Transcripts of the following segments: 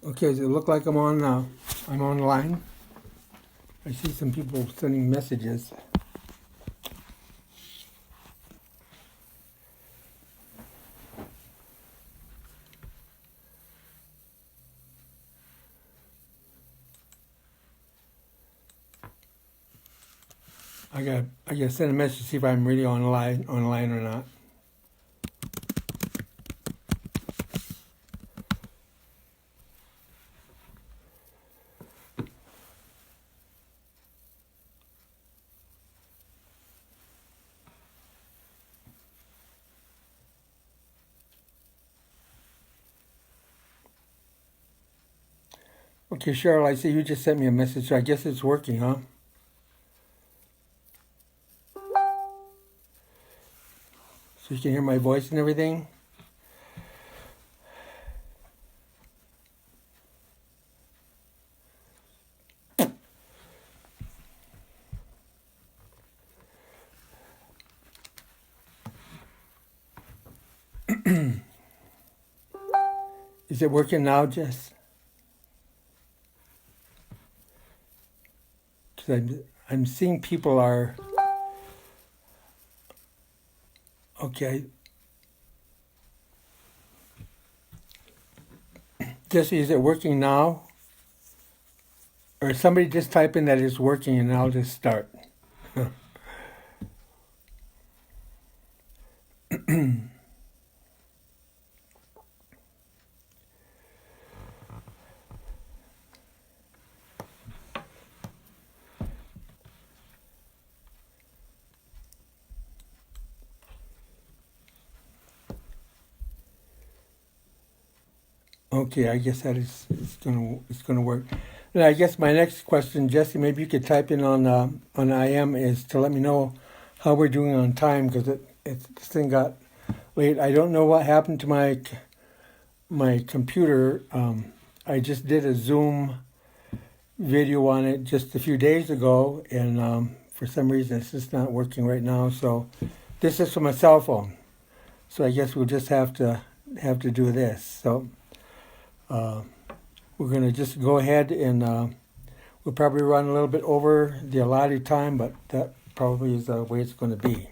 Okay, does it look like I'm online? I see some people sending messages. I gotta send a message to see if I'm really online or not. Okay, Cheryl, I see you just sent me a message, so I guess it's working, huh? So you can hear my voice and everything? Is it working now, Jess? Because I'm seeing people are... Okay. Jesse, is it working now? Or somebody just type in that it's working and I'll just start. Okay, I guess that is it's gonna work. And I guess my next question, Jesse, maybe you could type in on IM is to let me know how we're doing on time because this thing got late. I don't know what happened to my computer. I just did a Zoom video on it just a few days ago, and for some reason it's just not working right now. So this is from my cell phone. So I guess we'll just have to do this. So. We're going to just go ahead and we'll probably run a little bit over the allotted time, but that probably is the way it's going to be.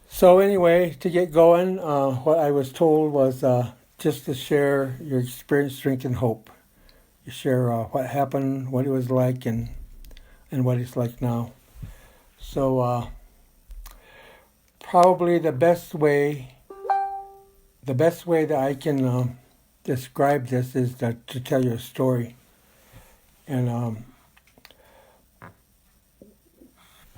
So anyway, to get going, what I was told was just to share your experience, strength, and hope. You share what happened, what it was like, and what it's like now. So probably the best way that I can describe this is to tell you a story. And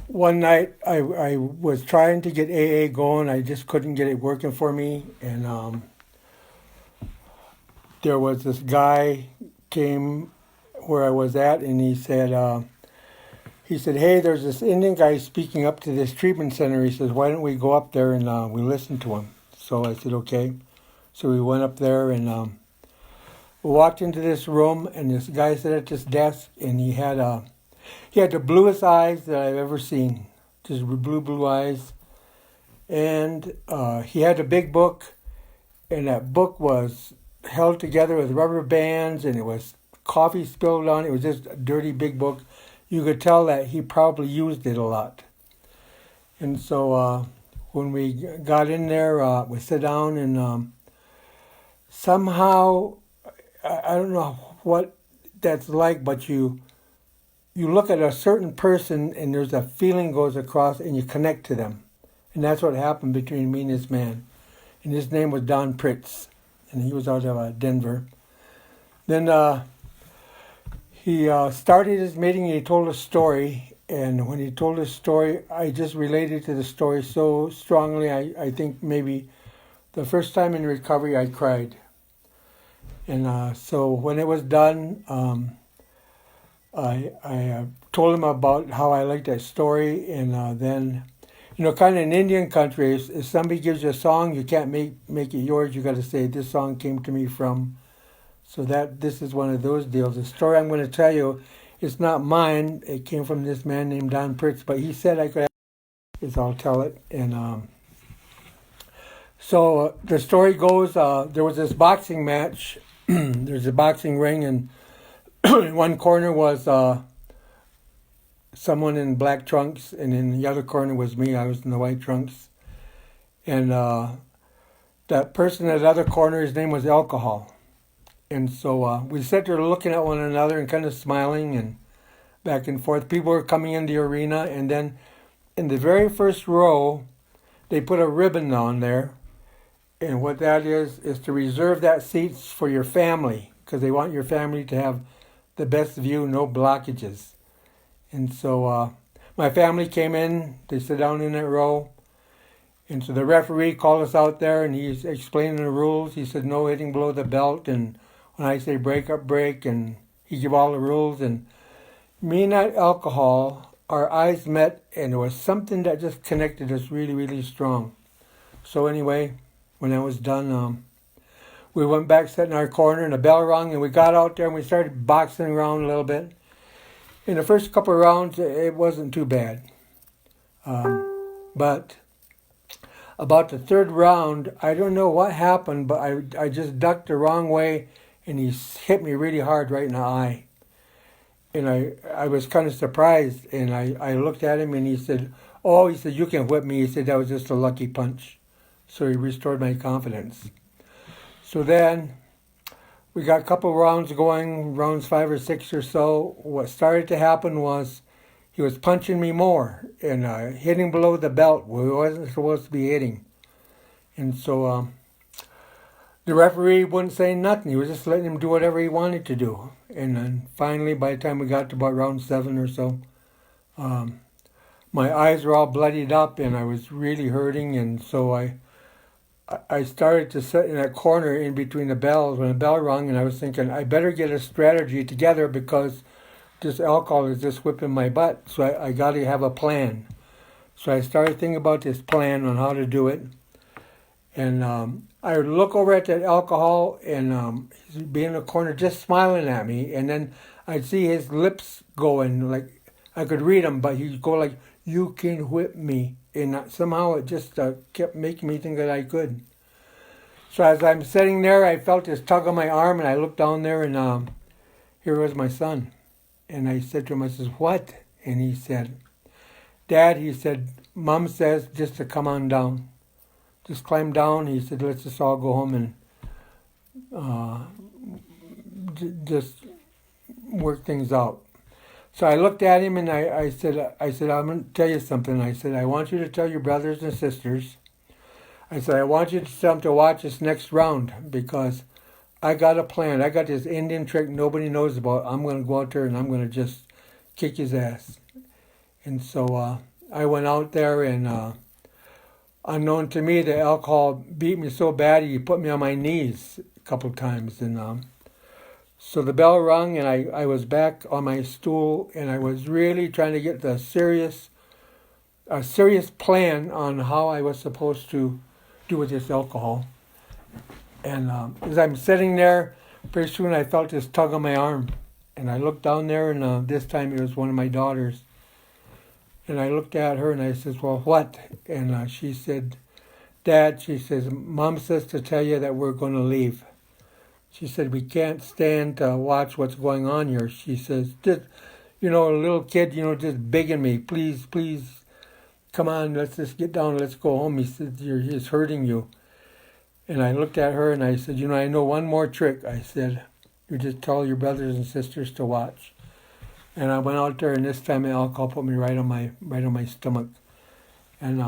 one night I was trying to get AA going. I just couldn't get it working for me. And there was this guy came where I was at, and he said, hey, there's this Indian guy speaking up to this treatment center. He says, why don't we go up there and we listen to him? So I said, okay. So we went up there and we walked into this room, and this guy sat at this desk, and he had the bluest eyes that I've ever seen, just blue eyes, and he had a big book, and that book was held together with rubber bands, and it was coffee spilled on it. It was just a dirty big book. You could tell that he probably used it a lot. And so when we got in there, we sat down, and somehow, I don't know what that's like, but you look at a certain person and there's a feeling goes across and you connect to them. And that's what happened between me and this man. And his name was Don Pritz, and he was out of Denver. Then he started his meeting and he told a story. And when he told his story, I just related to the story so strongly. I think maybe the first time in recovery I cried. And so when it was done, I told him about how I liked that story. And then, kind of in Indian country, if somebody gives you a song, you can't make it yours. You got to say, this song came to me from. So this is one of those deals. The story I'm going to tell you is not mine. It came from this man named Don Pritz, but he said I could. I'll tell it. And so the story goes, there was this boxing match there's a boxing ring, and in one corner was someone in black trunks, and in the other corner was me. I was in the white trunks. And that person in the other corner, his name was Alcohol. And so we sat there looking at one another and kind of smiling and back and forth. People were coming in the arena, and then in the very first row, they put a ribbon on there. And what that is to reserve that seat for your family, because they want your family to have the best view, no blockages. And so my family came in, they sat down in that row. And so the referee called us out there, and he's explaining the rules. He said no hitting below the belt, and when I say break up, break, and he gave all the rules. And me and that Alcohol, our eyes met, and there was something that just connected us really, really strong. So anyway, when I was done, we went back, sat in our corner, and the bell rung, and we got out there, and we started boxing around a little bit. In the first couple of rounds, it wasn't too bad. But about the third round, I don't know what happened, but I just ducked the wrong way, and he hit me really hard right in the eye. And I was kind of surprised, and I looked at him, and he said, "Oh," he said, "you can whip me." He said, "That was just a lucky punch." So he restored my confidence. So then we got a couple rounds going, rounds 5 or 6 or so. What started to happen was he was punching me more and hitting below the belt where he wasn't supposed to be hitting. And so the referee wouldn't say nothing. He was just letting him do whatever he wanted to do. And then finally, by the time we got to about round 7 or so, my eyes were all bloodied up and I was really hurting. And so I started to sit in that corner in between the bells when the bell rung, and I was thinking, I better get a strategy together because this Alcohol is just whipping my butt. So I got to have a plan. So I started thinking about this plan on how to do it. And I would look over at that Alcohol, and he'd be in the corner just smiling at me. And then I'd see his lips going, like I could read them, but he'd go like, "You can whip me." And somehow it just kept making me think that I could. So as I'm sitting there, I felt this tug on my arm, and I looked down there, and here was my son. And I said to him, I said, "What?" And he said, "Dad," he said, "Mom says just to come on down. Just climb down." He said, "Let's just all go home and just work things out." So I looked at him and I said, "I'm going to tell you something." I said, "I want you to tell your brothers and sisters." I said, "I want you to tell them to watch this next round because I got a plan. I got this Indian trick nobody knows about. I'm going to go out there and I'm going to just kick his ass." And so I went out there, and unknown to me, the Alcohol beat me so bad he put me on my knees a couple of times. And so the bell rung, and I was back on my stool, and I was really trying to get a serious plan on how I was supposed to do with this Alcohol. And as I'm sitting there, pretty soon I felt this tug on my arm. And I looked down there, and this time it was one of my daughters. And I looked at her, and I said, "Well, what?" And she said, "Dad," she says, "Mom says to tell you that we're going to leave." She said, "We can't stand to watch what's going on here." She says, "Just, a little kid, just begging me, please, please, come on, let's just get down, let's go home." He said, "He's hurting you." And I looked at her and I said, "I know one more trick." I said, "You just tell your brothers and sisters to watch." And I went out there, and this time the Alcohol put me right on my stomach. And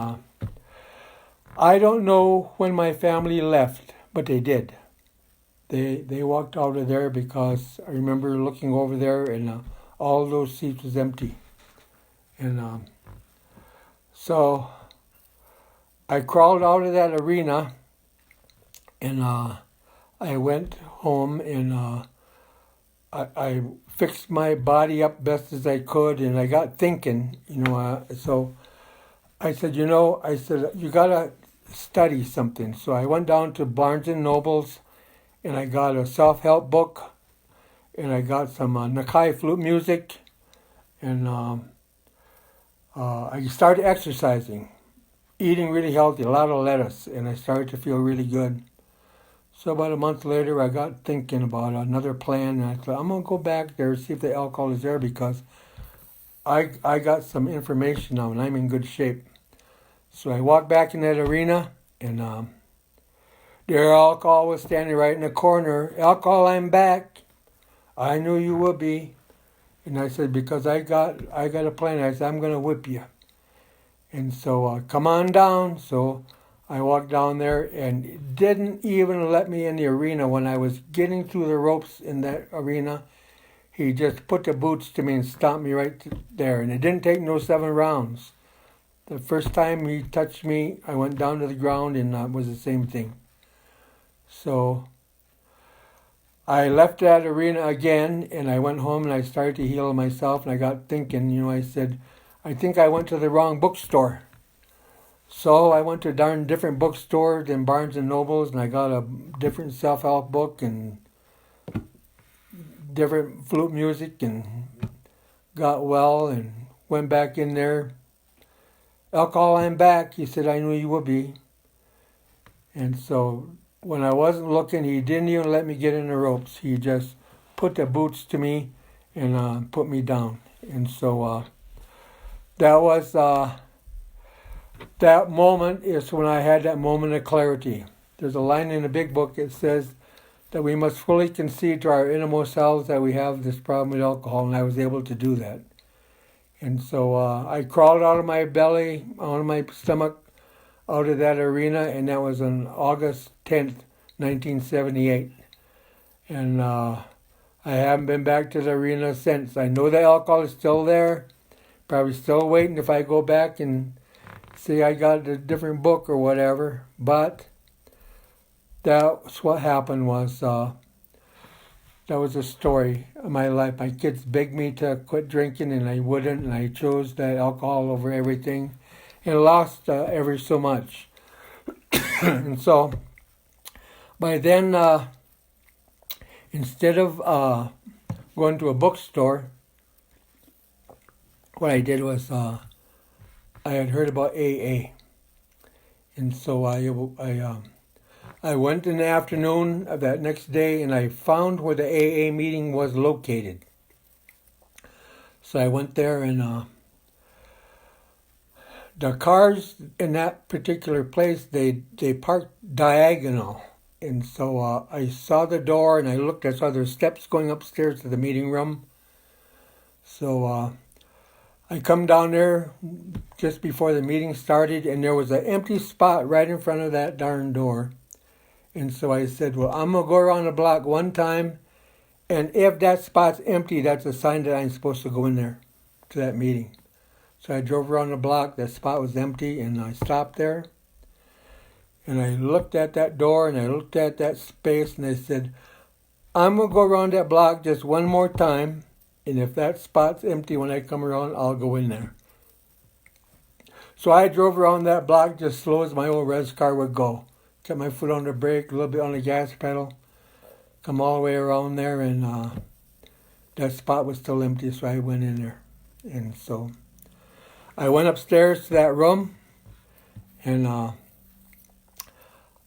I don't know when my family left, but they did. They walked out of there because I remember looking over there, and all those seats was empty. And so I crawled out of that arena, and I went home, and I fixed my body up best as I could, and I got thinking, so I said, you got to study something. So I went down to Barnes & Noble's, and I got a self-help book, and I got some Nakai flute music, and I started exercising, eating really healthy, a lot of lettuce, and I started to feel really good. So about a month later, I got thinking about another plan, and I thought I'm gonna go back there see if the alcohol is there because I got some information now and I'm in good shape. So I walked back in that arena, and their alcohol was standing right in the corner. Alcohol, I'm back. I knew you would be. And I said, because I got a plan. I said, I'm going to whip you. And so, come on down. So I walked down there and it didn't even let me in the arena. When I was getting through the ropes in that arena, he just put the boots to me and stomped me right there. And it didn't take no 7 rounds. The first time he touched me, I went down to the ground and it was the same thing. So I left that arena again, and I went home and I started to heal myself, and I got thinking, I said, I think I went to the wrong bookstore. So I went to a darn different bookstore than Barnes & Noble's, and I got a different self-help book and different flute music, and got well and went back in there. Alcohol, I'm back. He said, I knew you would be. And so when I wasn't looking, he didn't even let me get in the ropes. He just put the boots to me and put me down. And so that was, that moment is when I had that moment of clarity. There's a line in the big book that says that we must fully concede to our innermost selves that we have this problem with alcohol, and I was able to do that. And so I crawled out of my belly, out of my stomach, out of that arena, and that was on August 10th, 1978. And I haven't been back to the arena since. I know the alcohol is still there, probably still waiting if I go back and see I got a different book or whatever. But that's what happened was, that was a story of my life. My kids begged me to quit drinking, and I wouldn't, and I chose that alcohol over everything, and lost ever so much. And so, by then, instead of going to a bookstore, what I did was I had heard about AA, and so I went in the afternoon of that next day, and I found where the AA meeting was located. So I went there, and the cars in that particular place, they parked diagonal. And so I saw the door, and I looked. I saw there's steps going upstairs to the meeting room. So I come down there just before the meeting started, and there was an empty spot right in front of that darn door. And so I said, well, I'm going to go around the block one time, and if that spot's empty, that's a sign that I'm supposed to go in there to that meeting. So I drove around the block, that spot was empty, and I stopped there. And I looked at that door, and I looked at that space, and I said, I'm going to go around that block just one more time, and if that spot's empty when I come around, I'll go in there. So I drove around that block just as slow as my old res car would go. Kept my foot on the brake, a little bit on the gas pedal, come all the way around there, and that spot was still empty, so I went in there. And so I went upstairs to that room, and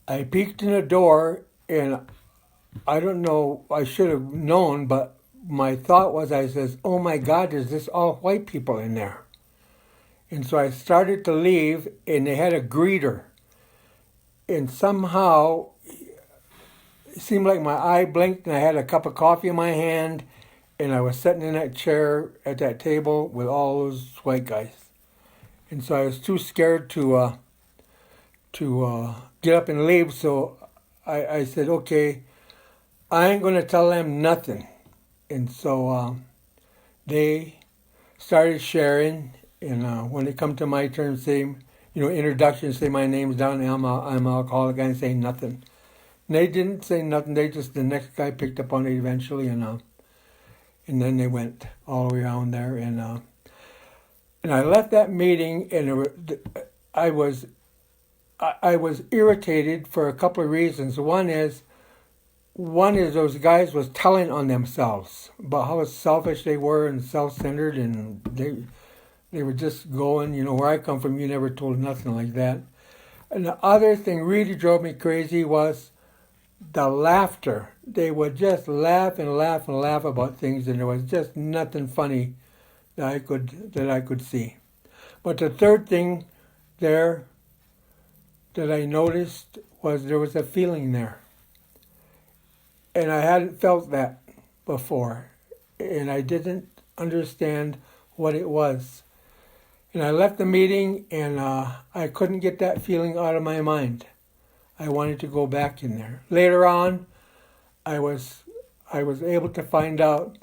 I peeked in the door, and I don't know, I should have known, but my thought was, I says, oh my God, is this all white people in there? And so I started to leave, and they had a greeter. And somehow, it seemed like my eye blinked, and I had a cup of coffee in my hand, and I was sitting in that chair at that table with all those white guys. And so I was too scared to get up and leave, so I said, okay, I ain't going to tell them nothing. And so they started sharing, and when it come to my turn, say, introduction, say my name's down, and I'm an alcoholic, I didn't say nothing. And they didn't say nothing, the next guy picked up on it eventually, and then they went all the way around there, and I left that meeting, and I was irritated for a couple of reasons. One is those guys was telling on themselves about how selfish they were and self-centered, and they were just going, where I come from, you never told nothing like that. And the other thing really drove me crazy was the laughter. They would just laugh and laugh and laugh about things, and there was just nothing funny that I could see. But the third thing there that I noticed was there was a feeling there. And I hadn't felt that before. And I didn't understand what it was. And I left the meeting, and I couldn't get that feeling out of my mind. I wanted to go back in there. Later on, I was able to find out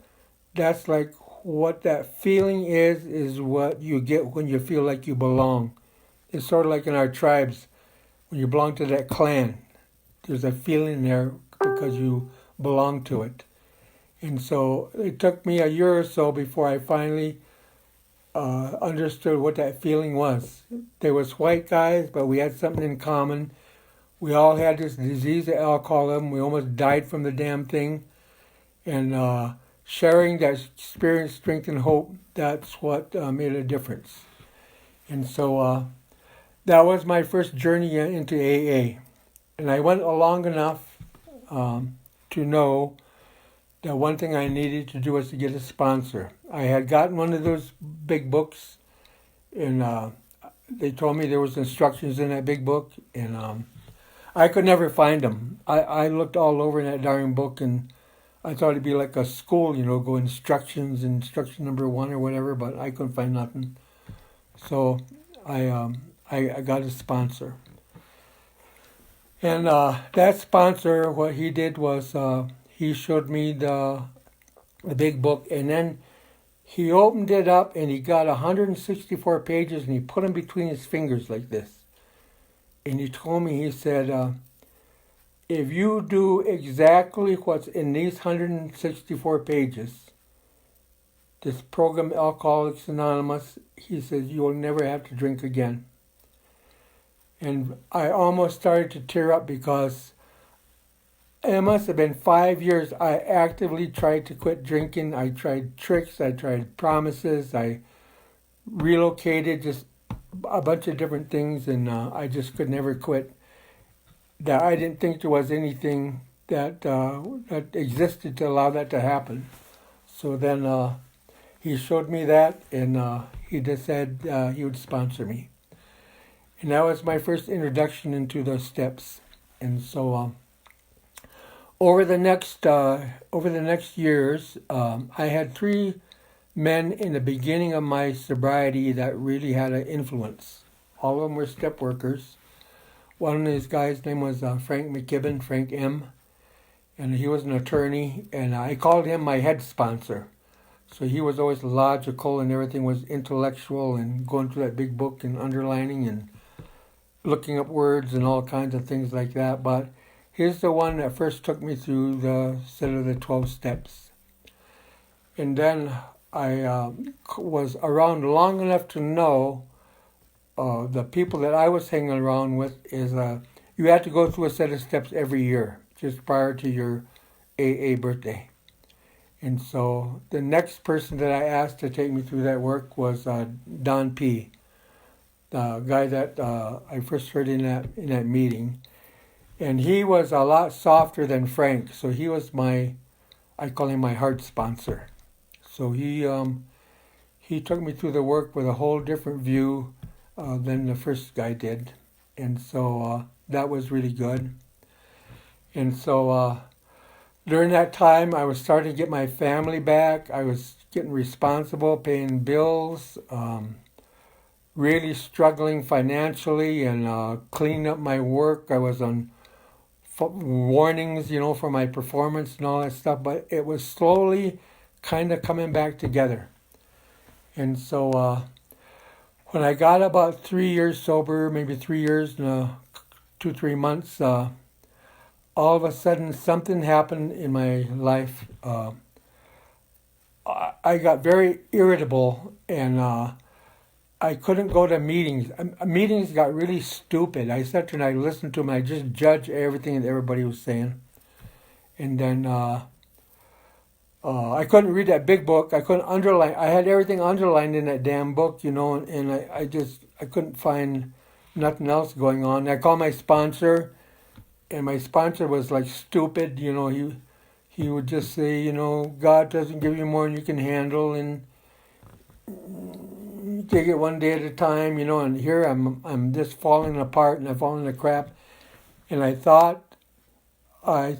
that's like what that feeling is what you get when you feel like you belong. It's sort of like in our tribes, when you belong to that clan. There's a feeling there because you belong to it. And so it took me a year or so before I finally understood what that feeling was. There was white guys, but we had something in common. We all had this disease of alcoholism. We almost died from the damn thing. And sharing that experience, strength, and hope, that's what made a difference. And so that was my first journey into AA. And I went along enough to know that one thing I needed to do was to get a sponsor. I had gotten one of those big books, and they told me there was instructions in that big book, and I could never find them. I looked all over in that darn book, and I thought it'd be like a school, go instruction number 1 or whatever, but I couldn't find nothing. So I got a sponsor. And that sponsor, what he did was he showed me the big book, and then he opened it up, and he got 164 pages, and he put them between his fingers like this. And he told me, he said, if you do exactly what's in these 164 pages, this program, Alcoholics Anonymous, he says, you will never have to drink again. And I almost started to tear up because it must have been 5 years. I actively tried to quit drinking. I tried tricks. I tried promises. I relocated, just a bunch of different things, and I just could never quit. That I didn't think there was anything that existed to allow that to happen. So then he showed me that, and he just said he would sponsor me. And that was my first introduction into those steps. And so over the next years, I had 3 men in the beginning of my sobriety that really had an influence. All of them were step workers. One of these guys' name was Frank McKibben, Frank M., and he was an attorney, and I called him my head sponsor. So he was always logical, and everything was intellectual, and going through that big book and underlining and looking up words and all kinds of things like that. But he's the one that first took me through the set of the 12 steps. And then I was around long enough to know the people that I was hanging around with is you had to go through a set of steps every year, just prior to your AA birthday. And so the next person that I asked to take me through that work was Don P., the guy that I first heard in that meeting. And he was a lot softer than Frank, so he was I call him my heart sponsor. So he took me through the work with a whole different view than the first guy did. And so that was really good. And so during that time, I was starting to get my family back. I was getting responsible, paying bills, really struggling financially, and cleaning up my work. I was on warnings, for my performance and all that stuff, but it was slowly kind of coming back together. And so when I got about 3 years sober, maybe 3 years and 2-3 months, all of a sudden something happened in my life. I got very irritable, and I couldn't go to meetings. Meetings got really stupid. I sat there and I listened to them. I just judged everything that everybody was saying. And then I couldn't read that big book. I couldn't underline. I had everything underlined in that damn book, and I couldn't find nothing else going on. I called my sponsor, And my sponsor was like stupid, he would just say, God doesn't give you more than you can handle, and you take it one day at a time, and here I'm just falling apart, and I've fallen to crap. And I thought I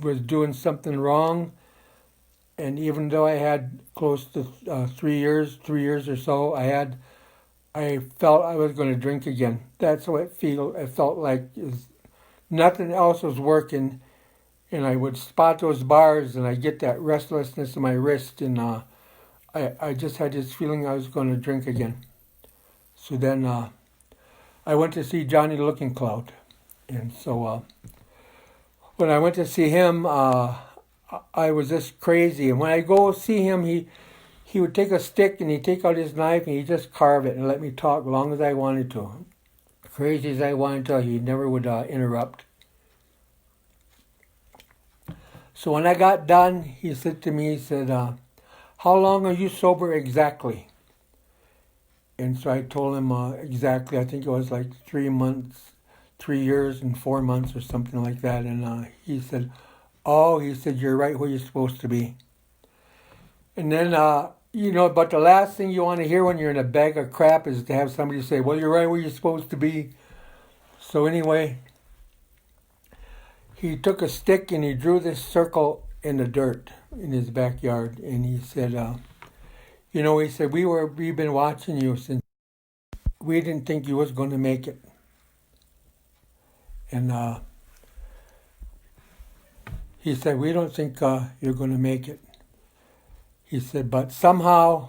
was doing something wrong, and even though I had close to 3 years or so, I felt I was going to drink again. That's what it felt like. Nothing else was working, and I would spot those bars, and I get that restlessness in my wrist, and I just had this feeling I was going to drink again. So then I went to see Johnny Looking Cloud, and so when I went to see him, I was just crazy. And when I go see him, he would take a stick and he'd take out his knife and he'd just carve it and let me talk as long as I wanted to. Crazy as I wanted to, he never would interrupt. So when I got done, he said to me, he said, how long are you sober exactly? And so I told him exactly, I think it was like 3 months, 3 years and 4 months or something like that. And he said, you're right where you're supposed to be. And then, but the last thing you want to hear when you're in a bag of crap is to have somebody say, well, you're right where you're supposed to be. So anyway, he took a stick and he drew this circle in the dirt in his backyard. And he said, he said, we've been watching you since we didn't think you was going to make it. And he said, we don't think you're going to make it. He said, but somehow,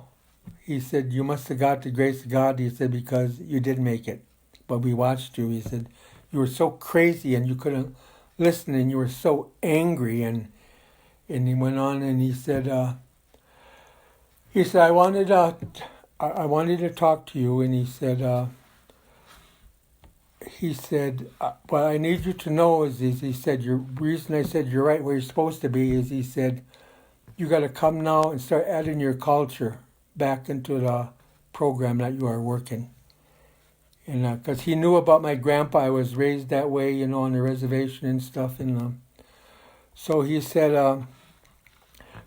he said, you must have got the grace of God, he said, because you did make it. But we watched you, he said, you were so crazy and you couldn't listen and you were so angry. And he went on and he said, I wanted to talk to you. And he said, what I need you to know is he said, your reason I said you're right where you're supposed to be is he said, you got to come now and start adding your culture back into the program that you are working. And because he knew about my grandpa, I was raised that way, on the reservation and stuff. And so he said,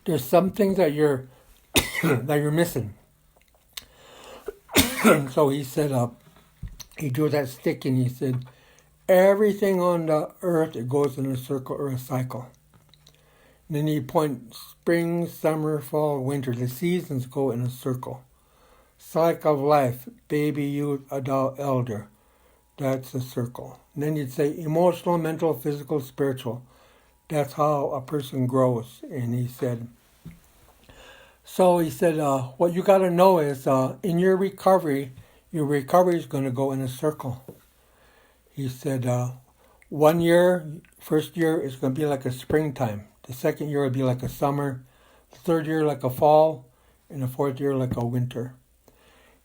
there's some things that you're that you're missing. So he said, he drew that stick and he said, everything on the earth, it goes in a circle or a cycle. And then he pointed spring, summer, fall, winter. The seasons go in a circle. Cycle of life, baby, youth, adult, elder. That's a circle. And then you'd say emotional, mental, physical, spiritual. That's how a person grows. And he said, what you got to know is in your recovery is going to go in a circle. He said, 1 year, first year is going to be like a springtime. The second year will be like a summer. The third year like a fall. And the fourth year like a winter.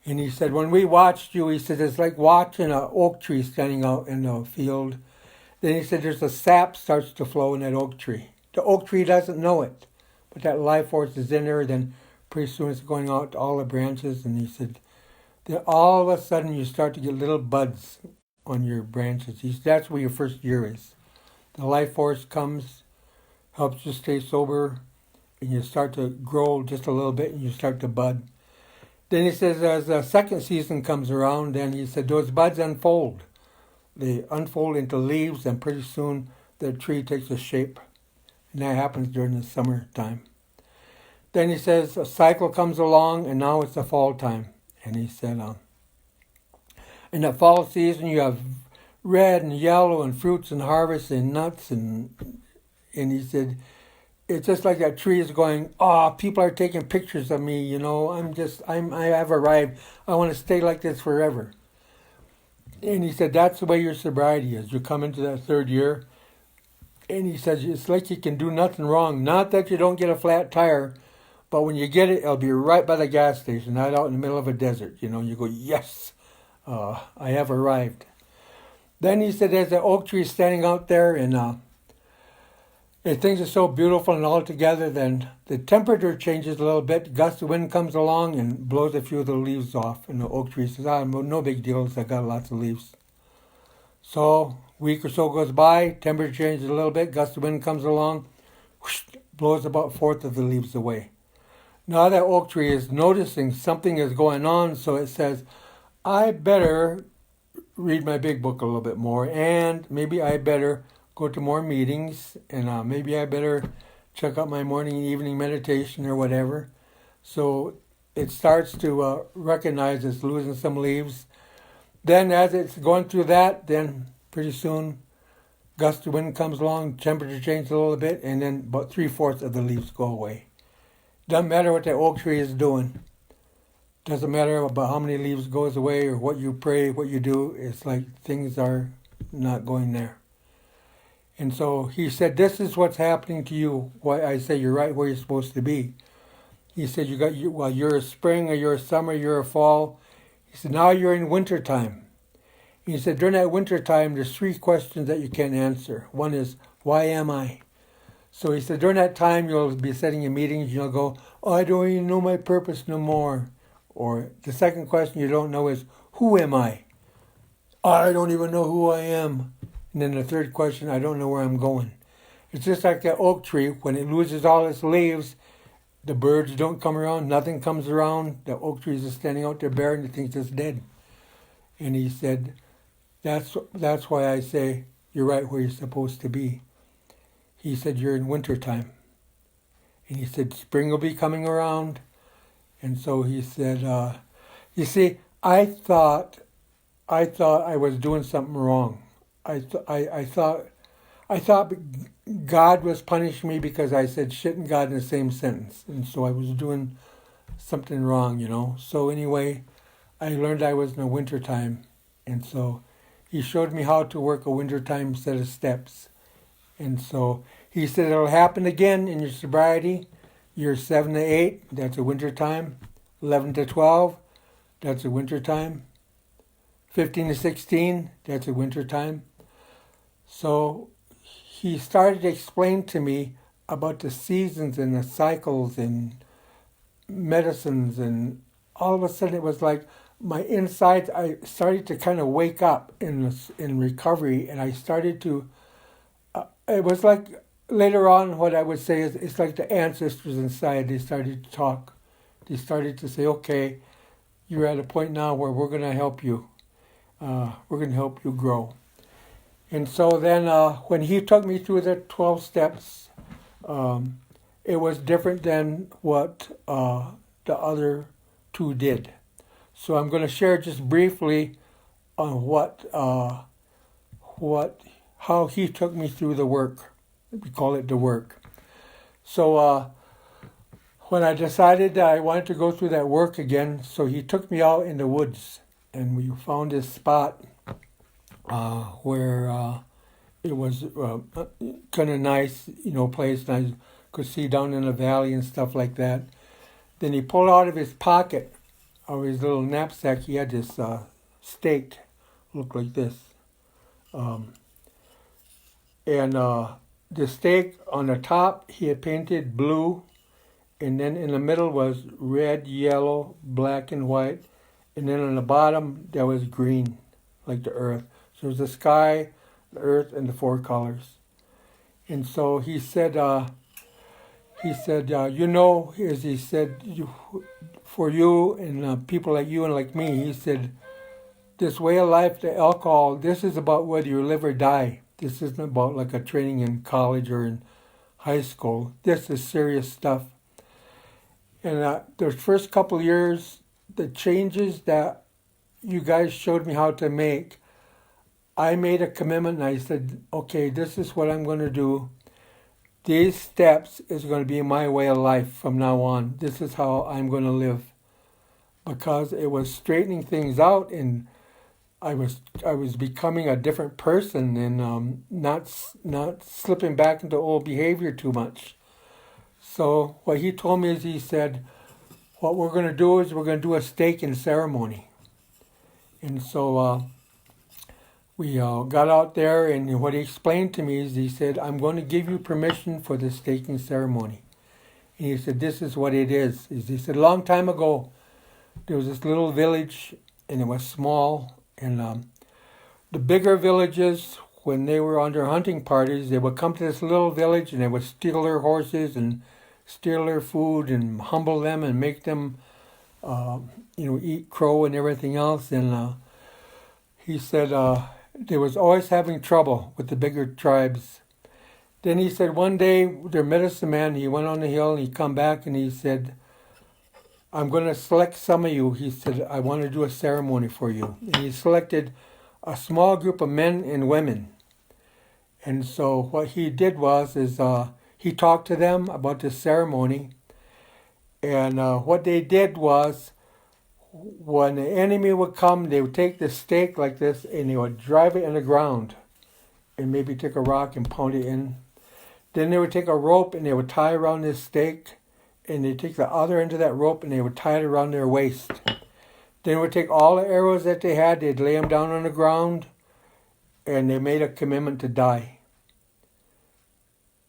And he said, when we watched you, he said, it's like watching an oak tree standing out in the field. Then he said, there's a sap starts to flow in that oak tree. The oak tree doesn't know it, but that life force is in there. Then pretty soon it's going out to all the branches. And he said, then all of a sudden you start to get little buds on your branches. He said, that's where your first year is. The life force comes, helps you stay sober, and you start to grow just a little bit, and you start to bud. Then he says, as the second season comes around, then he said, those buds unfold. They unfold into leaves, and pretty soon the tree takes a shape. And that happens during the summertime. Then he says, a cycle comes along, and now it's the fall time. And he said, in the fall season, you have red and yellow and fruits and harvest and nuts. And he said, it's just like that tree is going, people are taking pictures of me, I have arrived. I want to stay like this forever. And he said, that's the way your sobriety is. You come into that third year, and he says, it's like you can do nothing wrong. Not that you don't get a flat tire, but when you get it, it'll be right by the gas station, not out in the middle of a desert. You go, yes, I have arrived. Then he said, there's an oak tree standing out there, and things are so beautiful and all together, then the temperature changes a little bit. Gust of wind comes along and blows a few of the leaves off. And the oak tree says, no big deal, I got lots of leaves. So week or so goes by, temperature changes a little bit, gust of wind comes along, whoosh, blows about a fourth of the leaves away. Now that oak tree is noticing something is going on, so it says, I better read my big book a little bit more, and maybe I better go to more meetings, and maybe I better check out my morning and evening meditation or whatever. So it starts to recognize it's losing some leaves. Then as it's going through that, then pretty soon gust of wind comes along, temperature changes a little bit, and then about 3/4 of the leaves go away. Doesn't matter what that oak tree is doing. Doesn't matter about how many leaves goes away or what you pray, what you do. It's like things are not going there. And so he said, this is what's happening to you. Why I say you're right where you're supposed to be. He said, you're a spring or you're a summer, you're a fall. He said, now you're in winter time. He said, during that winter time, there's 3 questions that you can't answer. One is, why am I? So he said, during that time, you'll be sitting in meetings, you'll go, oh, I don't even know my purpose no more. Or the second question you don't know is, who am I? I don't even know who I am. And then the third question, I don't know where I'm going. It's just like that oak tree. When it loses all its leaves, the birds don't come around, nothing comes around. The oak tree is just standing out there bare and it thinks it's dead. And he said, that's why I say you're right where you're supposed to be. He said, you're in winter time. And he said, spring will be coming around. And so he said, you see, I thought I was doing something wrong. I thought God was punishing me because I said shit and God in the same sentence. And so I was doing something wrong, you know. So anyway, I learned I was in a winter time. And so he showed me how to work a wintertime set of steps. And so he said it'll happen again in your sobriety. Years 7 to 8, that's a winter time. 11 to 12, that's a winter time. 15 to 16, that's a winter time. So he started to explain to me about the seasons and the cycles and medicines, and all of a sudden it was like my insides, I started to kind of wake up in recovery, and I started to, it was like later on what I would say is it's like the ancestors inside, they started to talk. They started to say, okay, you're at a point now where we're going to help you. We're going to help you grow. And so then when he took me through the 12 steps, it was different than what the other 2 did. So I'm going to share just briefly on how he took me through the work. We call it the work. So when I decided that I wanted to go through that work again, so he took me out in the woods, and we found this spot where it was kind of nice, you know, place, and I could see down in the valley and stuff like that. Then he pulled out of his pocket, of his little knapsack, he had this stake, looked like this. And the stake on the top, he had painted blue, and then in the middle was red, yellow, black, and white. And then on the bottom, there was green, like the earth. So it was the sky, the earth, and the 4 colors. And so he said, you know, as he said, for you and people like you and like me, he said, this way of life, the alcohol, this is about whether you live or die. This isn't about like a training in college or in high school. This is serious stuff. And the first couple of years, the changes that you guys showed me how to make, I made a commitment and I said, okay, this is what I'm going to do. These steps is going to be my way of life from now on. This is how I'm going to live. Because it was straightening things out, and I was becoming a different person, and not slipping back into old behavior too much. So what he told me is, he said, what we're going to do is we're going to do a staking ceremony. And so we got out there, and what he explained to me is, he said, I'm going to give you permission for the staking ceremony. And he said, this is what it is. He said, a long time ago, there was this little village, and it was small, and the bigger villages, when they were on their hunting parties, they would come to this little village and they would steal their horses and steal their food and humble them and make them, eat crow and everything else. And he said they was always having trouble with the bigger tribes. Then he said one day their medicine man, he went on the hill and he come back and he said, I'm going to select some of you. He said, I want to do a ceremony for you. And he selected a small group of men and women. And so what he did was he talked to them about this ceremony. And what they did was when the enemy would come, they would take the stake like this and they would drive it in the ground and maybe take a rock and pound it in. Then they would take a rope and they would tie around this stake, and they'd take the other end of that rope and they would tie it around their waist. Then they would take all the arrows that they had, they'd lay them down on the ground, and they made a commitment to die.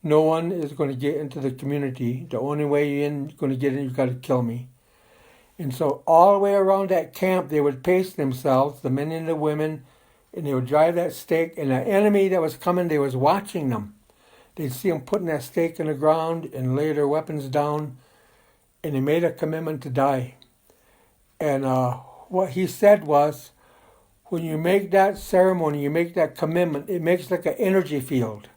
No one is going to get into the community. The only way you're going to get in, you've got to kill me. And so all the way around that camp, they would pace themselves, the men and the women, and they would drive that stake, and the enemy that was coming, they was watching them. They'd see them putting that stake in the ground and lay their weapons down, and they made a commitment to die. And what he said was, when you make that ceremony, you make that commitment, it makes like an energy field.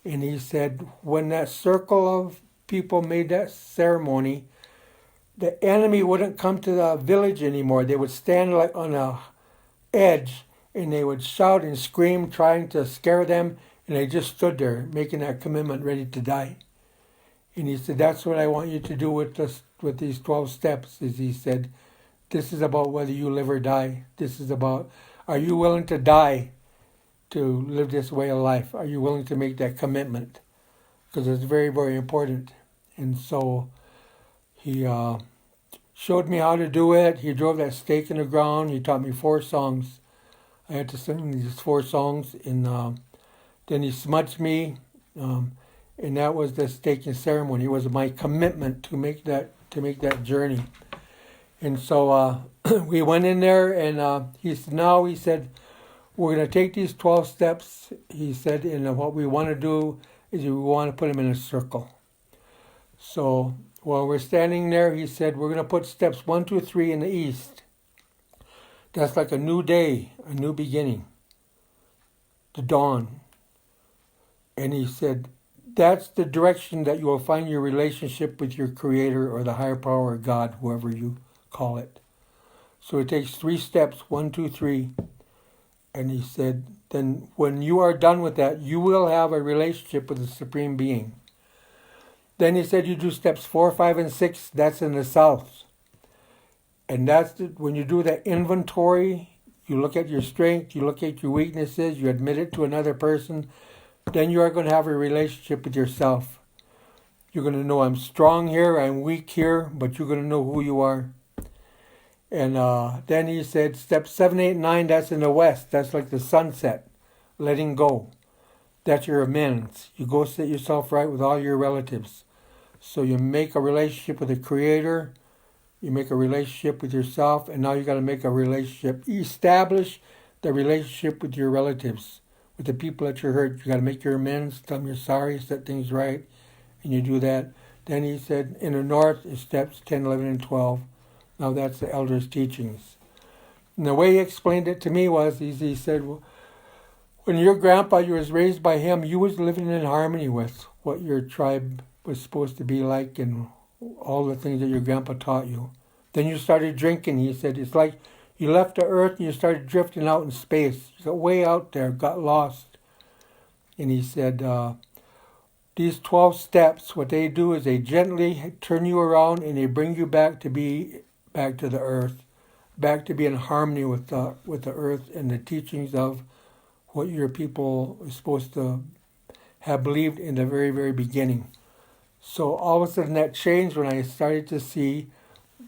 And he said, when that circle of people made that ceremony, the enemy wouldn't come to the village anymore. They would stand like on a edge, and they would shout and scream, trying to scare them. And they just stood there, making that commitment, ready to die. And he said, that's what I want you to do with these 12 steps. Is he said, this is about whether you live or die. This is about, are you willing to die to live this way of life? Are you willing to make that commitment? Because it's very, very important. And so he showed me how to do it. He drove that stake in the ground. He taught me 4 songs. I had to sing these 4 songs. And then he smudged me. And that was the staking ceremony. It was my commitment to make that journey. And so we went in there, and he said, we're going to take these 12 steps. He said, and what we want to do is we want to put them in a circle. So while we're standing there, he said, we're going to put steps 1, 2, 3 in the east. That's like a new day, a new beginning, the dawn. And he said, that's the direction that you will find your relationship with your Creator or the higher power of God, whoever you call it. So it takes 3 steps, 1, 2, 3. And he said, then when you are done with that, you will have a relationship with the Supreme Being. Then he said, you do steps 4, 5, and 6. That's in the south. And when you do that inventory, you look at your strength, you look at your weaknesses, you admit it to another person. Then you are going to have a relationship with yourself. You're going to know I'm strong here, I'm weak here, but you're going to know who you are. And then he said, step 7, 8, 9, that's in the west. That's like the sunset, letting go. That's your amends. You go set yourself right with all your relatives. So you make a relationship with the Creator, you make a relationship with yourself, and now you got to make a relationship. Establish the relationship with your relatives. With the people that you hurt, you got to make your amends, tell them you're sorry, set things right, and you do that. Then he said, in the north is steps 10, 11, and 12. Now that's the elders' teachings. And the way he explained it to me was, he said, well, when your grandpa, you was raised by him, you was living in harmony with what your tribe was supposed to be like and all the things that your grandpa taught you. Then you started drinking. He said, it's like you left the earth and you started drifting out in space. You got way out there, got lost. And he said, these 12 steps, what they do is they gently turn you around and they bring you back to the earth, back to be in harmony with the earth and the teachings of what your people are supposed to have believed in the very, very beginning. So all of a sudden that changed when I started to see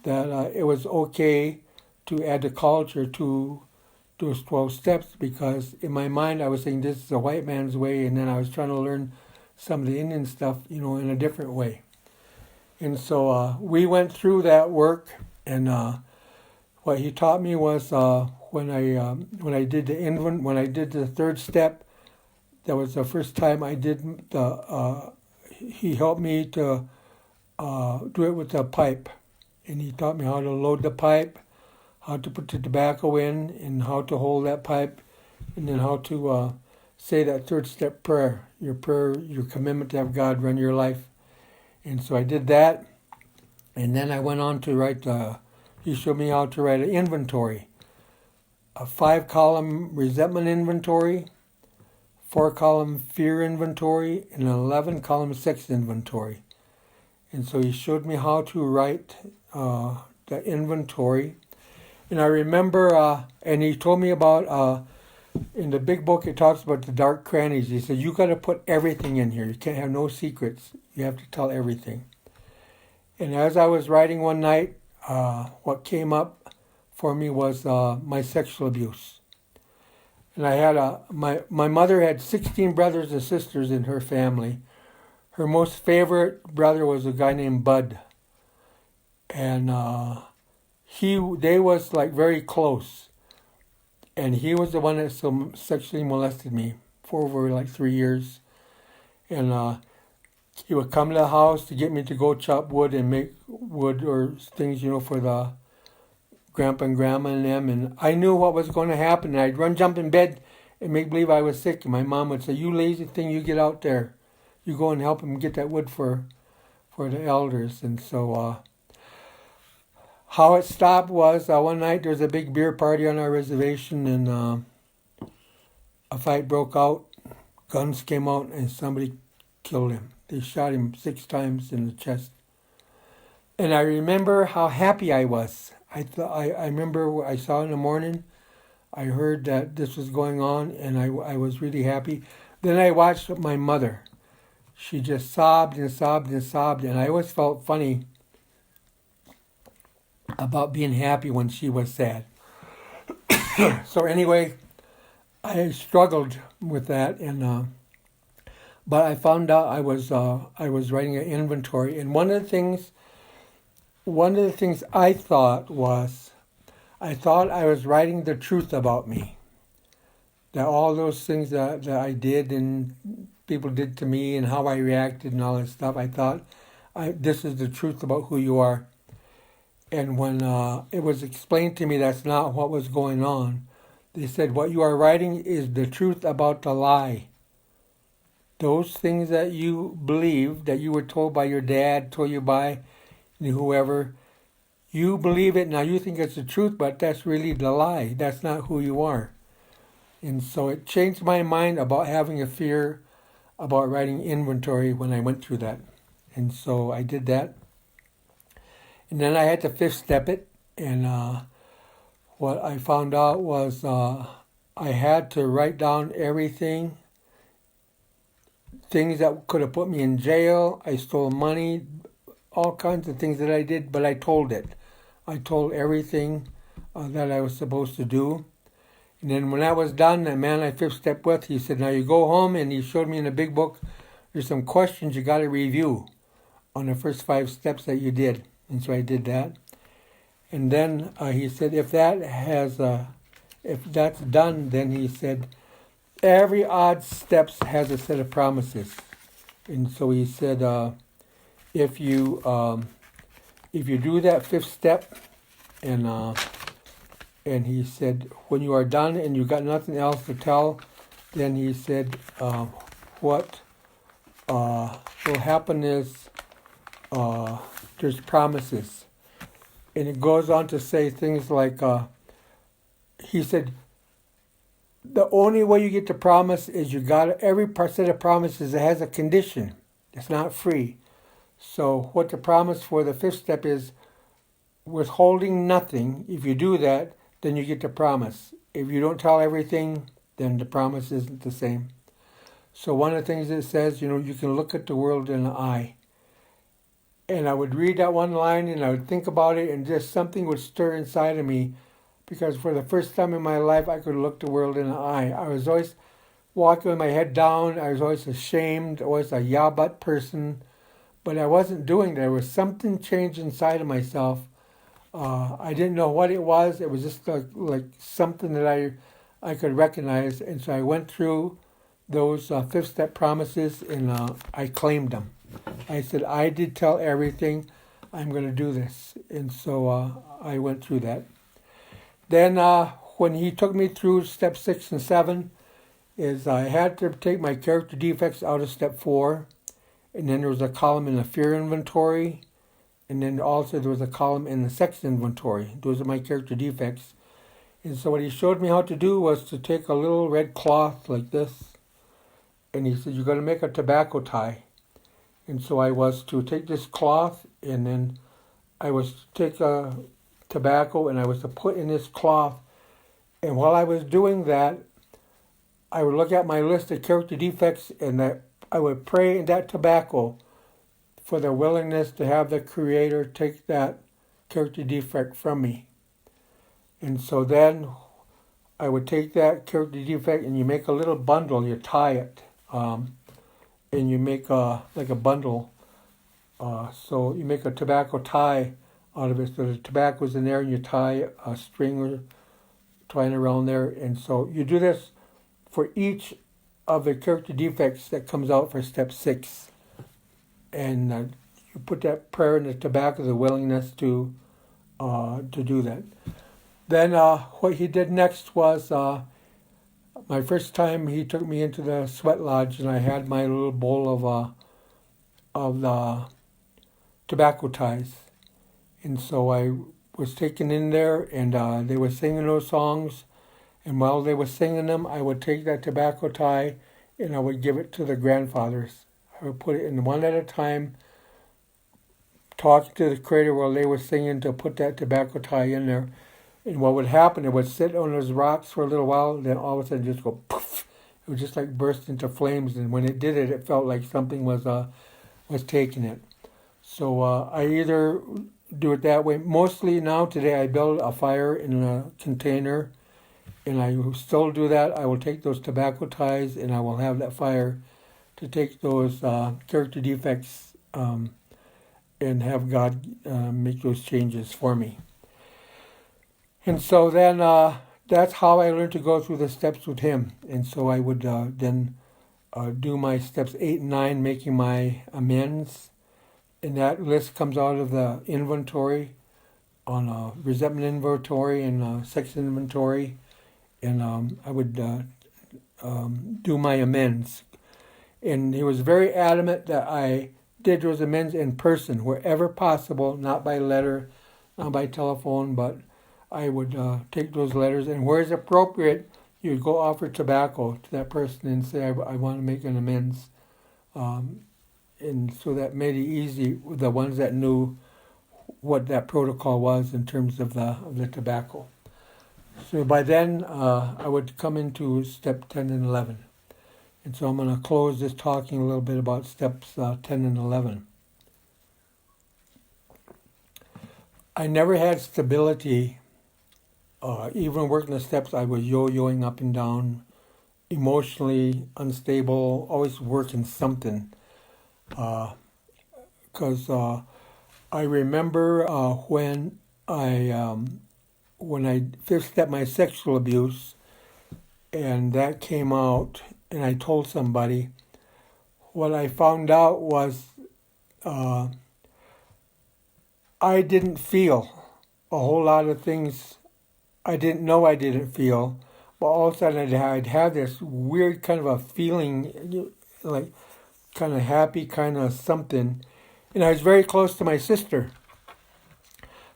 that it was okay to add the culture to those 12 steps, because in my mind I was saying this is a white man's way, and then I was trying to learn some of the Indian stuff, in a different way. And so we went through that work, and what he taught me was when I did the third step, that was the first time I did the. He helped me to do it with a pipe, and he taught me how to load the pipe, how to put the tobacco in, and how to hold that pipe, and then how to say that third step prayer, your commitment to have God run your life. And so I did that, and then I went on to write. He showed me how to write an inventory, a 5-column resentment inventory, 4-column fear inventory, and an 11-column sex inventory. And so he showed me how to write the inventory. And I remember, and he told me about, in the big book, it talks about the dark crannies. He said, you got to put everything in here. You can't have no secrets. You have to tell everything. And as I was writing one night, what came up for me was my sexual abuse. And I had my mother had 16 brothers and sisters in her family. Her most favorite brother was a guy named Bud. And they was like very close. And he was the one that sexually molested me for over like 3 years. And he would come to the house to get me to go chop wood and make wood or things, for the grandpa and grandma and them. And I knew what was going to happen. And I'd jump in bed and make believe I was sick. And my mom would say, you lazy thing, you get out there. You go and help him get that wood for the elders. And so how it stopped was one night there was a big beer party on our reservation, and a fight broke out. Guns came out and somebody killed him. They shot him 6 times in the chest. And I remember how happy I was. I remember I saw in the morning, I heard that this was going on, and I was really happy. Then I watched my mother. She just sobbed and sobbed and sobbed, and I always felt funny about being happy when she was sad. So anyway, I struggled with that, and but I found out I was writing an inventory, and one of the things I thought I was writing the truth about me. That all those things that I did and people did to me and how I reacted and all that stuff, I thought this is the truth about who you are. And when it was explained to me that's not what was going on, they said what you are writing is the truth about the lie. Those things that you believe, that you were told by your dad, told you by whoever, you believe it, now you think it's the truth, but that's really the lie. That's not who you are. And so it changed my mind about having a fear about writing inventory when I went through that. And so I did that. And then I had to 5th step it. And what I found out was I had to write down everything. Things that could have put me in jail. I stole money. All kinds of things that I did, but I told it. I told everything that I was supposed to do. And then when I was done, the man I 5th step with, he said, now you go home, and he showed me in the big book, there's some questions you got to review on the first 5 steps that you did. And so I did that. And then he said, if that's done, then he said, every odd steps has a set of promises. And so he said, if you do that 5th step, and he said, when you are done and you got nothing else to tell, then he said, what will happen is there's promises. And it goes on to say things like, he said, the only way you get the promise is you got every set of promises that has a condition. It's not free. So what the promise for the 5th step is, withholding nothing. If you do that, then you get the promise. If you don't tell everything, then the promise isn't the same. So one of the things it says, you can look at the world in the eye. And I would read that one line and I would think about it, and just something would stir inside of me, because for the first time in my life I could look the world in the eye. I was always walking with my head down. I was always ashamed, always a yeah-but person. But I wasn't doing that. There was something changed inside of myself I didn't know what it was. It was just like something that I could recognize. And so I went through those fifth step promises and I claimed them. I said, I did tell everything. I'm going to do this. And so I went through that. Then when he took me through step 6 and 7, is I had to take my character defects out of step 4. And then there was a column in the fear inventory. And then also there was a column in the sex inventory. Those are my character defects. And so what he showed me how to do was to take a little red cloth like this. And he said, you're going to make a tobacco tie. And so I was to take this cloth and then I was to take a tobacco and I was to put in this cloth. And while I was doing that, I would look at my list of character defects and that I would pray in that tobacco for the willingness to have the Creator take that character defect from me. And so then I would take that character defect and you make a little bundle, you tie it, and you make like a bundle. So you make a tobacco tie out of it. So the tobacco's in there and you tie a string or twine around there. And so you do this for each of the character defects that comes out for step 6. And you put that prayer in the tobacco, the willingness to do that. Then what he did next was my first time he took me into the sweat lodge and I had my little bowl of the tobacco ties. And so I was taken in there and they were singing those songs. And while they were singing them, I would take that tobacco tie and I would give it to the grandfathers. I would put it in one at a time, talking to the Creator while they were singing to put that tobacco tie in there. And what would happen, it would sit on those rocks for a little while, then all of a sudden just go poof. It would just like burst into flames. And when it did it, it felt like something was taking it. So I either do it that way. Mostly now today I build a fire in a container. And I will still do that. I will take those tobacco ties and I will have that fire to take those character defects and have God make those changes for me. And so then that's how I learned to go through the steps with him. And so I would then do my steps 8 and 9, making my amends. And that list comes out of the inventory on resentment inventory and sex inventory. And I would do my amends. And he was very adamant that I did those amends in person, wherever possible, not by letter, not by telephone, but I would take those letters. And where it's appropriate, you would go offer tobacco to that person and say, I want to make an amends. And so that made it easy with the ones that knew what that protocol was in terms of the tobacco. So by then, I would come into step 10 and 11. And so I'm going to close this talking a little bit about steps 10 and 11. I never had stability. Even working the steps, I was yo-yoing up and down, emotionally unstable, always working something. Because I remember when I fifth stepped my sexual abuse, and that came out, and I told somebody, what I found out was I didn't feel a whole lot of things I didn't know I didn't feel, but all of a sudden I'd have this weird kind of a feeling, like kind of happy, kind of something, and I was very close to my sister.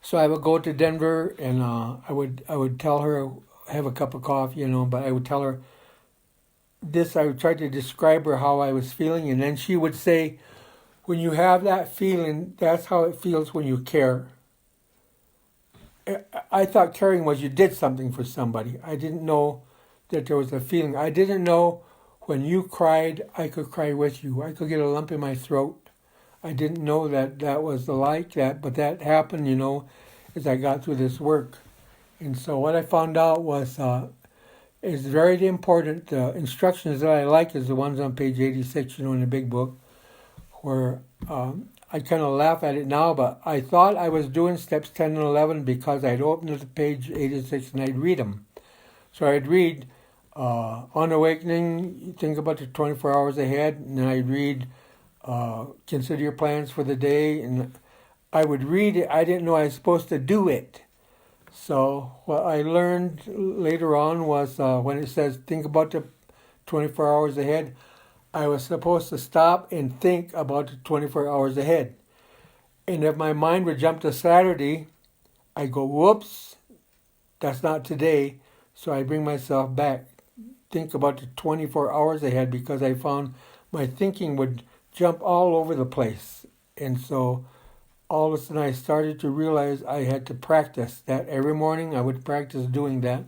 So I would go to Denver, and I would tell her, have a cup of coffee, but I would tell her this. I would try to describe her how I was feeling, and then she would say, when you have that feeling, that's how it feels when you care. I thought caring was you did something for somebody. I didn't know that there was a feeling. I didn't know when you cried, I could cry with you. I could get a lump in my throat. I didn't know that was like that, but that happened, as I got through this work. And so what I found out was it's very important. The instructions that I like is the ones on page 86, in the big book, where I kind of laugh at it now, but I thought I was doing steps 10 and 11 because I'd open up to page 86 and I'd read them. So I'd read on awakening, think about the 24 hours ahead, and then I'd read consider your plans for the day, and I would read it. I didn't know I was supposed to do it. So what I learned later on was when it says think about the 24 hours ahead, I was supposed to stop and think about the 24 hours ahead. And if my mind would jump to Saturday, I go, whoops, that's not today. So I bring myself back, think about the 24 hours ahead, because I found my thinking would jump all over the place. And so all of a sudden I started to realize I had to practice that. Every morning I would practice doing that.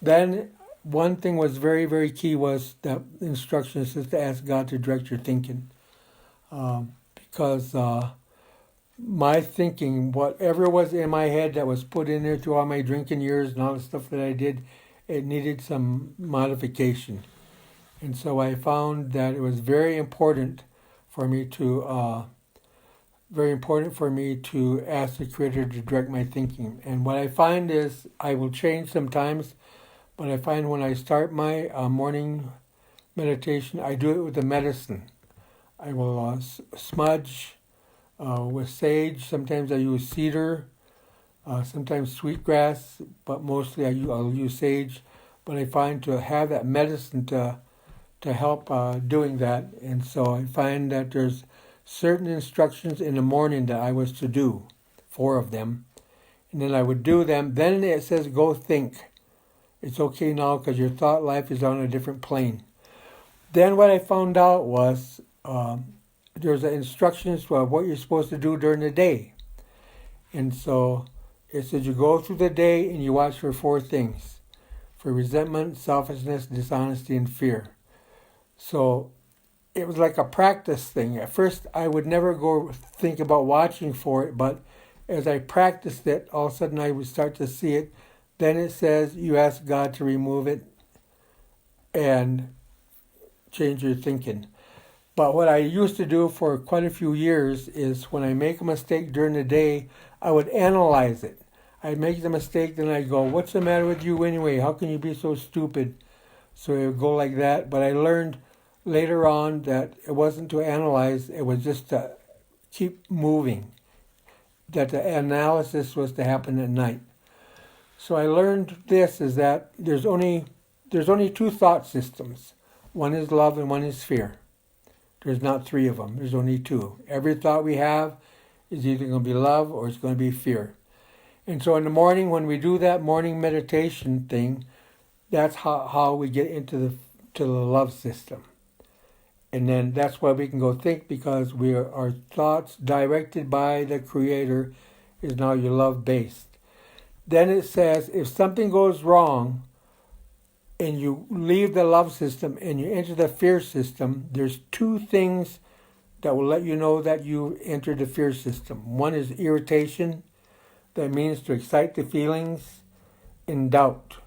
Then one thing was very, very key was that instructions is to ask God to direct your thinking. Because my thinking, whatever was in my head that was put in there through all my drinking years and all the stuff that I did, it needed some modification. And so I found that it was very important for me to ask the Creator to direct my thinking. And what I find is I will change sometimes, but I find when I start my morning meditation, I do it with the medicine. I will smudge with sage. Sometimes I use cedar, sometimes sweetgrass, but mostly I'll use sage. But I find to have that medicine to help doing that. And so I find that there's certain instructions in the morning that I was to do, 4 of them. And then I would do them. Then it says, go think. It's okay now because your thought life is on a different plane. Then what I found out was there's instructions for what you're supposed to do during the day. And so it says you go through the day and you watch for 4 things. For resentment, selfishness, dishonesty, and fear. So it was like a practice thing. At first, I would never go think about watching for it, but as I practiced it, all of a sudden I would start to see it. Then it says you ask God to remove it and change your thinking. But what I used to do for quite a few years is when I make a mistake during the day, I would analyze it. I'd make the mistake, then I'd go, what's the matter with you anyway? How can you be so stupid? So it would go like that. But I learned later on that it wasn't to analyze, it was just to keep moving. That the analysis was to happen at night. So I learned this is that there's only 2 thought systems. One is love and one is fear. There's not 3 of them. There's only 2. Every thought we have is either going to be love or it's going to be fear. And so in the morning when we do that morning meditation thing, that's how we get into the love system. And then that's why we can go think, because our thoughts directed by the Creator is now your love based. Then it says if something goes wrong and you leave the love system and you enter the fear system, there's 2 things that will let you know that you entered the fear system. One is irritation. That means to excite the feelings, and doubt.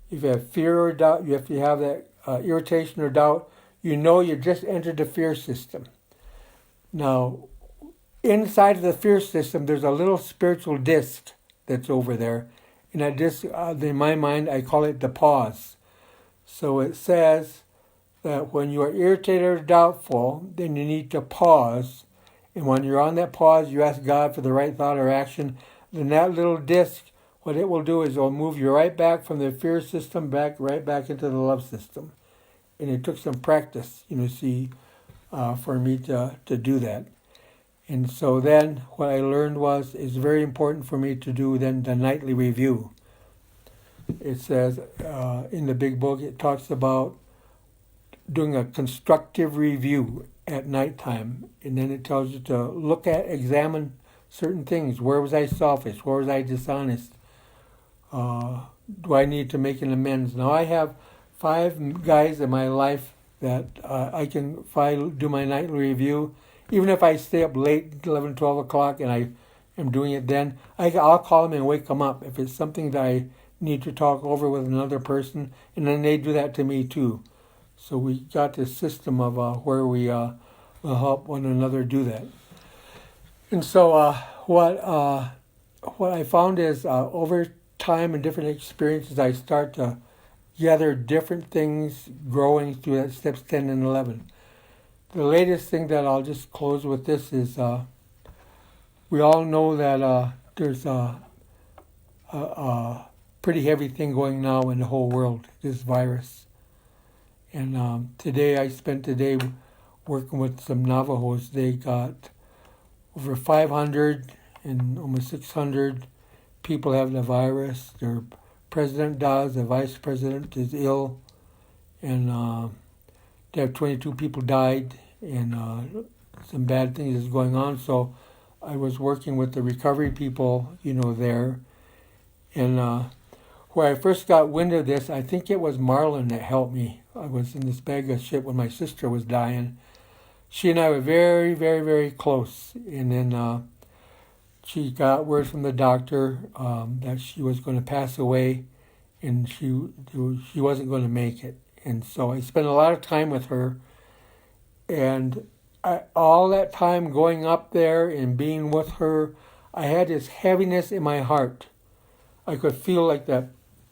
If you have fear or doubt, if you have that irritation or doubt, you know you just entered the fear system. Now, inside of the fear system, there's a little spiritual disc that's over there. And that disc, in my mind, I call it the pause. So it says that when you are irritated or doubtful, then you need to pause. And when you're on that pause, you ask God for the right thought or action. Then that little disc, what it will do is it will move you right back from the fear system right back into the love system. And it took some practice, for me to do that. And so then what I learned was it's very important for me to do then the nightly review. It says in the big book, it talks about doing a constructive review at nighttime. And then it tells you to examine certain things. Where was I selfish? Where was I dishonest? Do I need to make an amends? Now I have 5 guys in my life that I can, if I do my nightly review, even if I stay up late, 11, 12 o'clock, and I am doing it then, I'll call them and wake them up if it's something that I need to talk over with another person, and then they do that to me too. So we got this system of where we will help one another do that. And so what I found is over time and different experiences, I start to gather different things growing through that steps 10 and 11. The latest thing that I'll just close with this is we all know that there's a pretty heavy thing going now in the whole world, this virus. And today I spent the day working with some Navajos. They got over 500 and almost 600 people have the virus. Their president does, the vice president is ill, and they have 22 people died, and some bad things is going on. So I was working with the recovery people, there, and where I first got wind of this, I think it was Marlon that helped me. I was in this bag of shit when my sister was dying. She and I were very, very, very close, and then she got word from the doctor that she was going to pass away, and she wasn't going to make it. And so I spent a lot of time with her, and all that time going up there and being with her, I had this heaviness in my heart. I could feel like that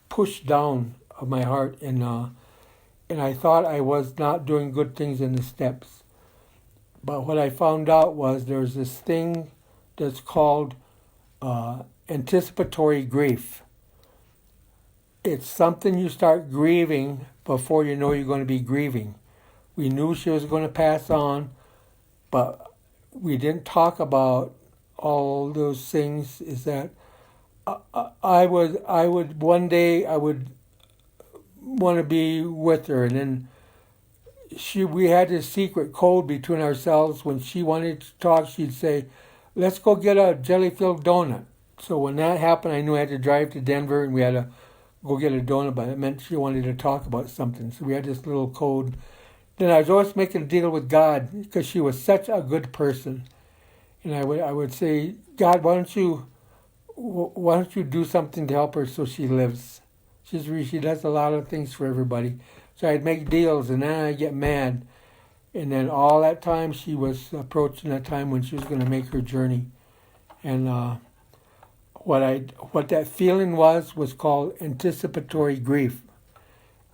push down of my heart, and I thought I was not doing good things in the steps. But what I found out was there's this thing that's called anticipatory grief. It's something you start grieving before you know you're going to be grieving. We knew she was going to pass on, but we didn't talk about all those things. Is that I would one day I would want to be with her, and then we had this secret code between ourselves. When she wanted to talk, she'd say, "Let's go get a jelly-filled donut." So when that happened, I knew I had to drive to Denver, and we had to go get a donut, but it meant she wanted to talk about something. So we had this little code. Then I was always making a deal with God because she was such a good person, and I would say, "God, why don't you do something to help her so she lives? She does a lot of things for everybody." So I'd make deals, and then I'd get mad. And then all that time, she was approaching a time when she was going to make her journey. And what that feeling was called anticipatory grief.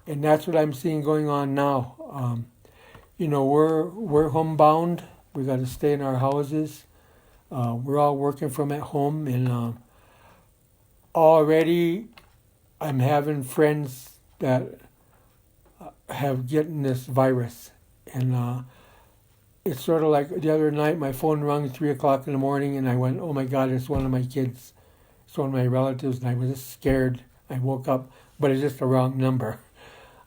And that's what I'm seeing going on now. We're homebound. We got to stay in our houses. We're all working from at home, and already I'm having friends that have getting this virus, and it's sort of like the other night my phone rang 3:00 in the morning, and I went, "Oh my God, it's one of my kids, it's one of my relatives," and I was just scared. I woke up, but it's just the wrong number.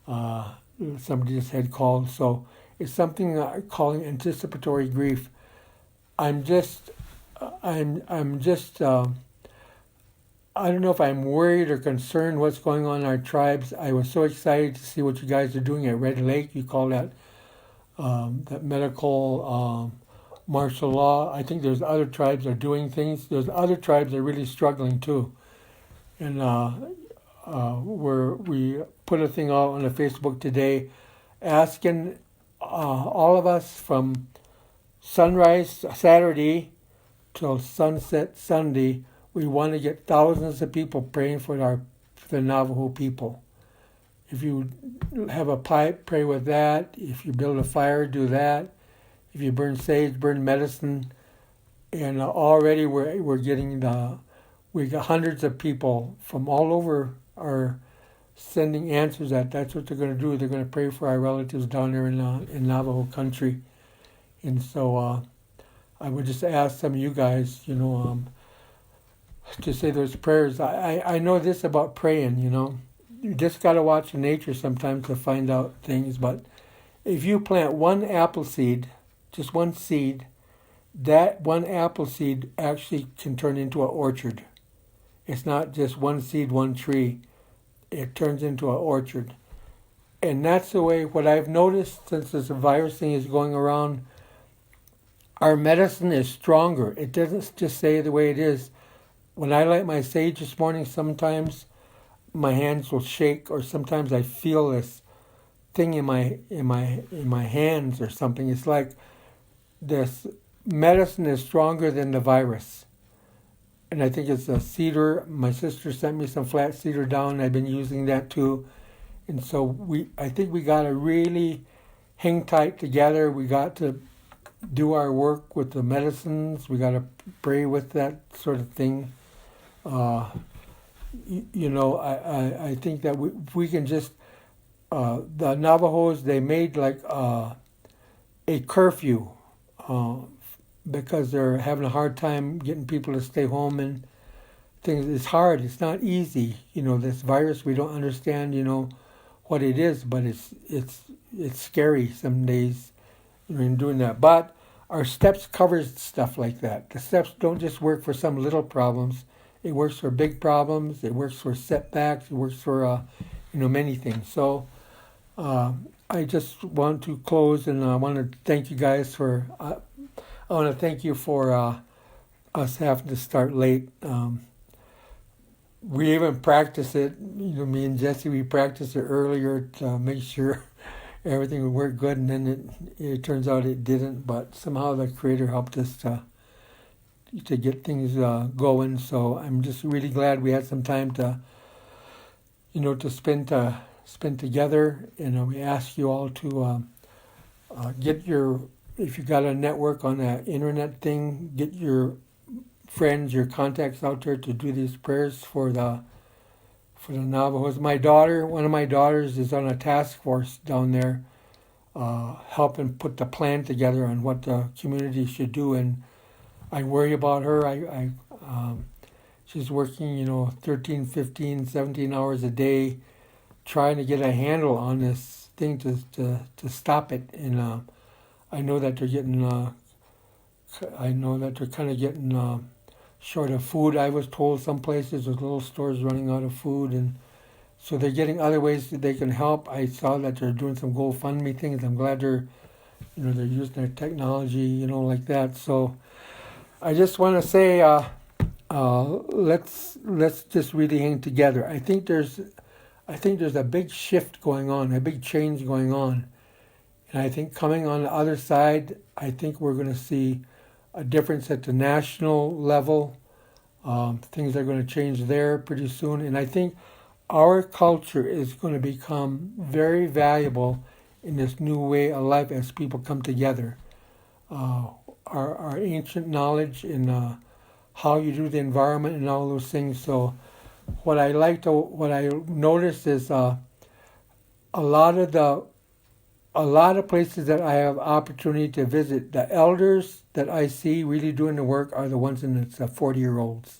Somebody just had called, so it's something I'm calling anticipatory grief. I'm just I don't know if I'm worried or concerned what's going on in our tribes. I was so excited to see what you guys are doing at Red Lake. You call that medical martial law. I think there's other tribes that are doing things. There's other tribes that are really struggling too. And we put a thing out on the Facebook today asking all of us from sunrise Saturday till sunset Sunday, we want to get thousands of people praying for the Navajo people. If you have a pipe, pray with that. If you build a fire, do that. If you burn sage, burn medicine. And already we're getting we got hundreds of people from all over are sending answers that's what they're going to do. They're going to pray for our relatives down there in Navajo country. And so I would just ask some of you guys, to say those prayers. I know this about praying, You just got to watch nature sometimes to find out things. But if you plant one apple seed, just one seed, that one apple seed actually can turn into an orchard. It's not just one seed, one tree. It turns into an orchard. And that's the way, what I've noticed since this virus thing is going around, our medicine is stronger. It doesn't just say the way it is. When I light my sage this morning, sometimes my hands will shake, or sometimes I feel this thing in my hands or something. It's like this medicine is stronger than the virus. And I think it's a cedar. My sister sent me some flat cedar down. I've been using that too. And so I think we got to really hang tight together. We got to do our work with the medicines. We got to pray with that sort of thing. I think that we can just, the Navajos, they made like a curfew because they're having a hard time getting people to stay home and things. It's hard. It's not easy. This virus, we don't understand, what it is, but it's scary some days in doing that. But our steps covers stuff like that. The steps don't just work for some little problems. It works for big problems. It works for setbacks. It works for many things. So I just want to close, and I want to thank you guys for. I want to thank you for us having to start late. We even practice it. Me and Jesse, we practiced it earlier to make sure everything would work good, and then it turns out it didn't. But somehow the Creator helped us to get things going. So I'm just really glad we had some time to, to spend together. And we ask you all to get if you got a network on that internet thing, get your friends, your contacts out there to do these prayers for the Navajos. One of my daughters is on a task force down there, helping put the plan together on what the community should do, and I worry about her. She's working, 13, 15, 17 hours a day, trying to get a handle on this thing to stop it, and I know that they're getting. I know that they're kind of getting short of food. I was told some places there's little stores running out of food, and so they're getting other ways that they can help. I saw that they're doing some GoFundMe things. I'm glad they're using their technology, like that. So I just want to say, let's just really hang together. I think there's a big shift going on, a big change going on, and I think coming on the other side, I think we're going to see a difference at the national level. Things are going to change there pretty soon. And I think our culture is going to become very valuable in this new way of life as people come together. Our ancient knowledge in how you do the environment and all those things. So what I noticed is a lot of places that I have opportunity to visit, the elders that I see really doing the work are the ones in the 40-year-olds.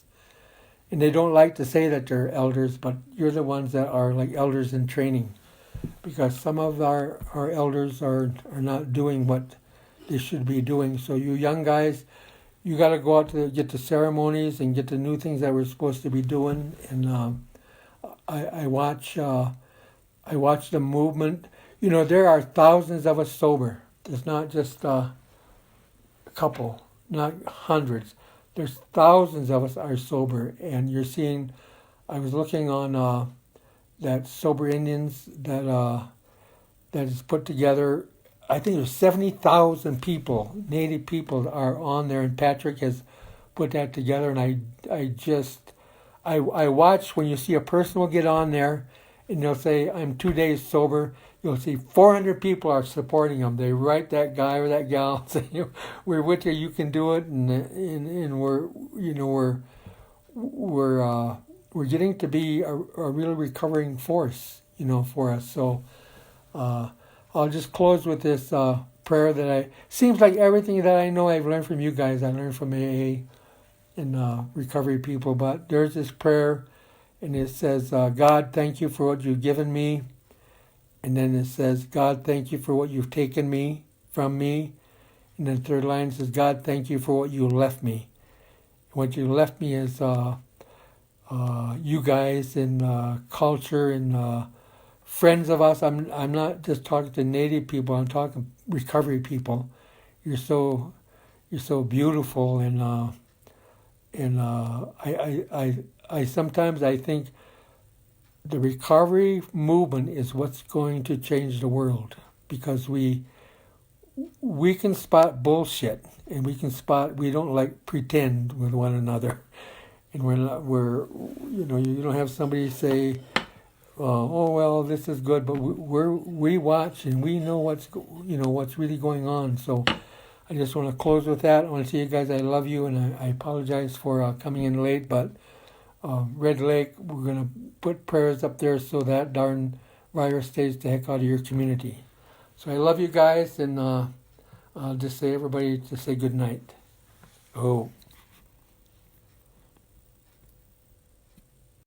And they don't like to say that they're elders, but you're the ones that are like elders in training. Because some of our elders are not doing what they should be doing. So you young guys, you got to go out to get the ceremonies and get the new things that we're supposed to be doing. And I watch the movement. There are thousands of us sober. There's not just a couple, not hundreds. There's thousands of us are sober, and you're seeing. I was looking on that Sober Indians that is put together. I think there's 70,000 people, Native people, are on there, and Patrick has put that together. And I watch when you see a person will get on there, and they'll say, "I'm 2 days sober." You'll see 400 people are supporting them. They write that guy or that gal saying, "We're with you. You can do it," and we're getting to be a real recovering force, for us. So I'll just close with this prayer that seems like everything that I know I've learned from you guys. I learned from AA and recovery people, but there's this prayer, and it says, "God, thank you for what you've given me." And then it says, "God, thank you for what you've taken from me. And then the third line says, "God, thank you for what you left me." What you left me is you guys and culture and friends of us. I'm not just talking to Native people. I'm talking recovery people. You're so beautiful, and I sometimes I think the recovery movement is what's going to change the world, because we can spot bullshit and we can spot. We don't like pretend with one another, and you don't have somebody say, "Oh well, this is good," but we watch and we know what's really going on. So I just want to close with that. I want to say, you guys, I love you, and I apologize for coming in late, but Red Lake, we're gonna put prayers up there so that darn virus stays the heck out of your community. So I love you guys, and I'll just say everybody to say good night. Oh.